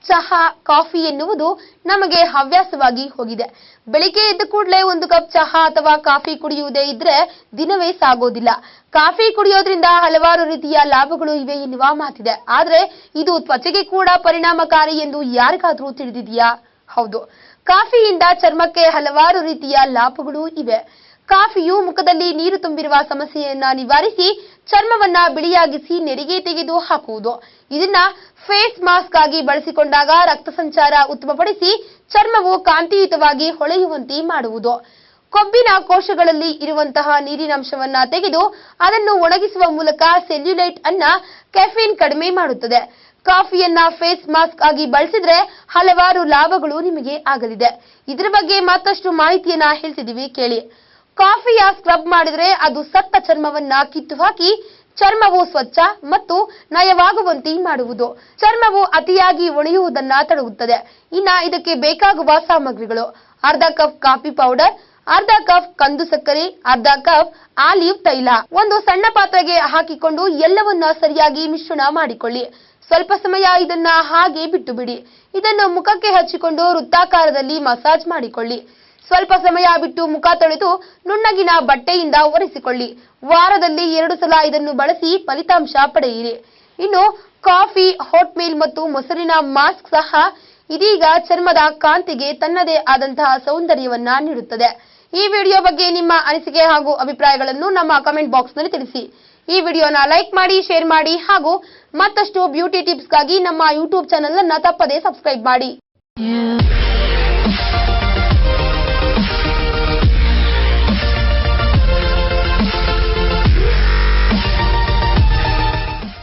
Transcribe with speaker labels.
Speaker 1: ಚಹಾ ಕಾಫಿ ಎನ್ನುವುದು ನಮಗೆ ಹವ್ಯಾಸವಾಗಿ ಹೋಗಿದೆ. ಬೆಳಿಗ್ಗೆ ಎದ್ದ ಕೂಡಲೇ ಒಂದು ಕಪ್ ಚಹಾ ಅಥವಾ ಕಾಫಿ ಕುಡಿಯುವುದೇ ಇದ್ರೆ ದಿನವೇ ಸಾಗೋದಿಲ್ಲ. ಕಾಫಿ ಕುಡಿಯೋದ್ರಿಂದ ಹಲವಾರು ರೀತಿಯ ಲಾಭಗಳು ಇವೆ ಎನ್ನುವ ಮಾತಿದೆ. ಆದ್ರೆ ಇದು ತ್ವಚೆಗೆ ಕೂಡ ಪರಿಣಾಮಕಾರಿ ಎಂದು ಯಾರಿಗಾದ್ರೂ ತಿಳಿದಿದೆಯಾ? ಹೌದು, ಕಾಫಿಯಿಂದ ಚರ್ಮಕ್ಕೆ ಹಲವಾರು ರೀತಿಯ ಲಾಭಗಳು ಇವೆ. ಕಾಫಿಯು ಮುಖದಲ್ಲಿ ನೀರು ತುಂಬಿರುವ ಸಮಸ್ಯೆಯನ್ನ ನಿವಾರಿಸಿ ಚರ್ಮವನ್ನ ಬಿಳಿಯಾಗಿಸಿ ನೆರಿಗೆ ತೆಗೆದು ಹಾಕುವುದು. ಇದನ್ನ ಫೇಸ್ ಮಾಸ್ಕ್ ಆಗಿ ಬಳಸಿಕೊಂಡಾಗ ರಕ್ತ ಸಂಚಾರ ಉತ್ತಮಪಡಿಸಿ ಚರ್ಮವು ಕಾಂತಿಯುತವಾಗಿ ಹೊಳೆಯುವಂತೆ ಮಾಡುವುದು. ಕೊಬ್ಬಿನ ಕೋಶಗಳಲ್ಲಿ ಇರುವಂತಹ ನೀರಿನಂಶವನ್ನ ತೆಗೆದು ಅದನ್ನು ಒಣಗಿಸುವ ಮೂಲಕ ಸೆಲ್ಯುಲೈಟ್ ಅನ್ನ ಕೆಫಿನ್ ಕಡಿಮೆ ಮಾಡುತ್ತದೆ. ಕಾಫಿಯನ್ನ ಫೇಸ್ ಮಾಸ್ಕ್ ಆಗಿ ಬಳಸಿದ್ರೆ ಹಲವಾರು ಲಾಭಗಳು ನಿಮಗೆ ಆಗಲಿದೆ. ಇದರ ಬಗ್ಗೆ ಮತ್ತಷ್ಟು ಮಾಹಿತಿಯನ್ನ ಹೇಳ್ತಿದೀವಿ, ಕೇಳಿ. ಕಾಫಿಯ ಸ್ಕ್ರಬ್ ಮಾಡಿದ್ರೆ ಅದು ಸತ್ತ ಚರ್ಮವನ್ನ ಕಿತ್ತು ಹಾಕಿ ಚರ್ಮವು ಸ್ವಚ್ಛ ಮತ್ತು ನಯವಾಗುವಂತೆ ಮಾಡುವುದು. ಚರ್ಮವು ಅತಿಯಾಗಿ ಒಣೆಯುವುದನ್ನ ತಡೆಯುತ್ತದೆ. ಇನ್ನ ಇದಕ್ಕೆ ಬೇಕಾಗುವ ಸಾಮಗ್ರಿಗಳು: ಅರ್ಧ ಕಪ್ ಕಾಫಿ ಪೌಡರ್, ಅರ್ಧ ಕಪ್ ಕಂದು ಸಕ್ಕರೆ, ಅರ್ಧ ಕಪ್ ಆಲಿವ್ ತೈಲ. ಒಂದು ಸಣ್ಣ ಪಾತ್ರೆಗೆ ಹಾಕಿಕೊಂಡು ಎಲ್ಲವನ್ನ ಸರಿಯಾಗಿ ಮಿಶ್ರಣ ಮಾಡಿಕೊಳ್ಳಿ. ಸ್ವಲ್ಪ ಸಮಯ ಇದನ್ನ ಹಾಗೆ ಬಿಟ್ಟು ಬಿಡಿ. ಇದನ್ನು ಮುಖಕ್ಕೆ ಹಚ್ಚಿಕೊಂಡು ವೃತ್ತಾಕಾರದಲ್ಲಿ ಮಸಾಜ್ ಮಾಡಿಕೊಳ್ಳಿ. ಸ್ವಲ್ಪ ಸಮಯ ಬಿಟ್ಟು ಮುಖ ತೊಳೆದು ನುಣ್ಣಗಿನ ಬಟ್ಟೆಯಿಂದ ಒರೆಸಿಕೊಳ್ಳಿ. ವಾರದಲ್ಲಿ 2 ಸಲ ಇದನ್ನು ಬಳಸಿ ಫಲಿತಾಂಶ ಪಡೆಯಿರಿ. ಇನ್ನು ಕಾಫಿ, ಹೋಟ್ ಮೀಲ್ ಮತ್ತು ಮೊಸರಿನ ಮಾಸ್ಕ್ ಸಹ ಇದೀಗ ಚರ್ಮದ ಕಾಂತಿಗೆ ತನ್ನದೇ ಆದಂತಹ ಸೌಂದರ್ಯವನ್ನ ನೀಡುತ್ತದೆ. ಈ ವಿಡಿಯೋ ಬಗ್ಗೆ ನಿಮ್ಮ ಅನಿಸಿಕೆ ಹಾಗೂ ಅಭಿಪ್ರಾಯಗಳನ್ನು ನಮ್ಮ ಕಮೆಂಟ್ ಬಾಕ್ಸ್ ನಲ್ಲಿ ತಿಳಿಸಿ. ಈ ವಿಡಿಯೋನ ಲೈಕ್ ಮಾಡಿ, ಶೇರ್ ಮಾಡಿ ಹಾಗೂ ಮತ್ತಷ್ಟು ಬ್ಯೂಟಿ ಟಿಪ್ಸ್ಗಾಗಿ ನಮ್ಮ ಯೂಟ್ಯೂಬ್ ಚಾನೆಲ್ ಅನ್ನು ತಪ್ಪದೇ ಸಬ್ಸ್ಕ್ರೈಬ್ ಮಾಡಿ.